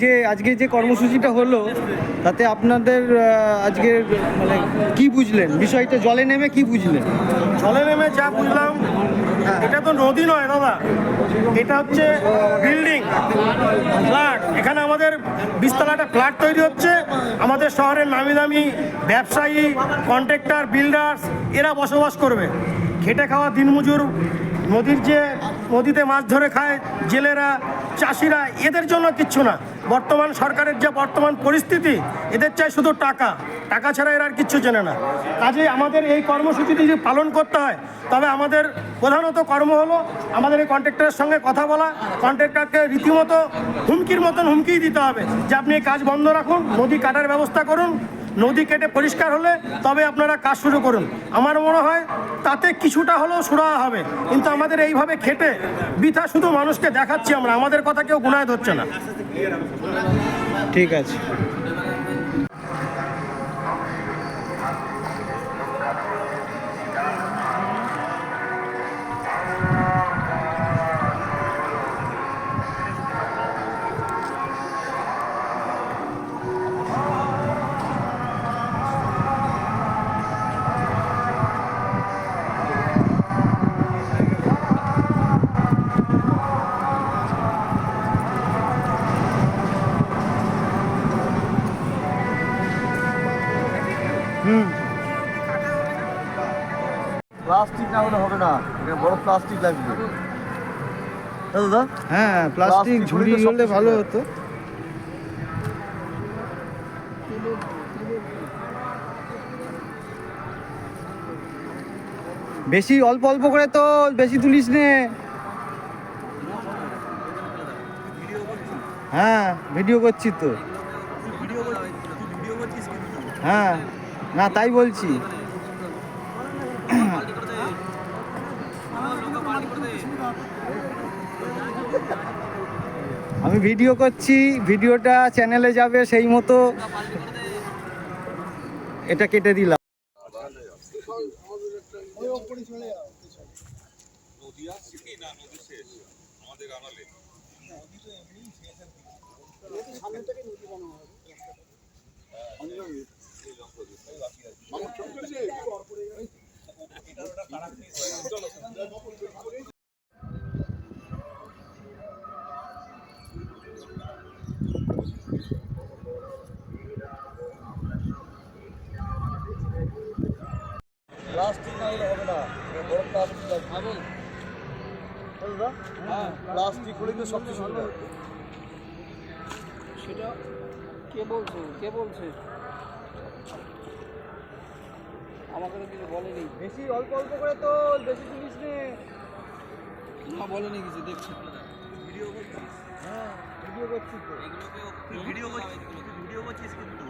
যে আজকে যে কর্মসূচিটা হলো তাতে আপনাদের আজকে মানে কি বুঝলেন, বিষয়টা জলে নেমে কি বুঝলেন? জলে নেমে যা বুঝলাম, এটা তো নদী নয় দাদা, এটা হচ্ছে বিল্ডিং, ফ্ল্যাট। এখানে আমাদের 20 তলা একটা ফ্ল্যাট তৈরি হচ্ছে। আমাদের শহরের নামি দামি ব্যবসায়ী, কন্ট্রাক্টর, বিল্ডার্স এরা বসবাস করবে। খেটে খাওয়া দিনমজুর, নদীতে মাছ ধরে খায় জেলেরা, চাষিরা, এদের জন্য কিচ্ছু না। বর্তমান সরকারের যে বর্তমান পরিস্থিতি, এদের চাই শুধু টাকা, টাকা ছাড়া এরা আর কিচ্ছু চেনে না। কাজেই আমাদের এই কর্মসূচিটি যদি পালন করতে হয়, তবে আমাদের প্রধানত কর্ম হলো আমাদের এই কন্ট্রাক্টরের সঙ্গে কথা বলা, কন্ট্রাক্টরকে রীতিমতো হুমকির মতন হুমকি দিতে হবে যে আপনি এই কাজ বন্ধ রাখুন, নদী কাটার ব্যবস্থা করুন, নদী কেটে পরিষ্কার হলে তবে আপনারা কাজ শুরু করুন। আমার মনে হয় তাতে কিছুটা হলেও সুরাহা হবে। কিন্তু আমাদের এইভাবে খেটে বৃথা শুধু মানুষকে দেখাচ্ছি আমরা, আমাদের কথা কেউ গুনায় ধরছে না। ঠিক আছে। প্লাস্টিক না হলে হবে না, বড় প্লাস্টিক লাগবে দাদা। হ্যাঁ, প্লাস্টিক ঝুড়ি হলে ভালো হতো। বেশি অল্প অল্প করে তো বেশি তুলিস নে। হ্যাঁ, ভিডিও করছি তো। হ্যাঁ, না তাই বলছি। আমি ভিডিও করছি, ভিডিওটা চ্যানেলে যাবে, সেই মতো এটা কেটে দিলাম। প্লাস্টিক না হলে হবে না, বড় প্লাস্টিক লাগবে দাদা। প্লাস্টিক হলে তো সবচেয়ে সুবিধা। সেটা কে বলছে আমাকে তো কিছু বলেনি। বেশি অল্প অল্প করে তো বেশি তুলিস নে। না, বলেনি কিছু, দেখছি। হ্যাঁ, ভিডিও করছি তো। ভিডিও করছিস কিন্তু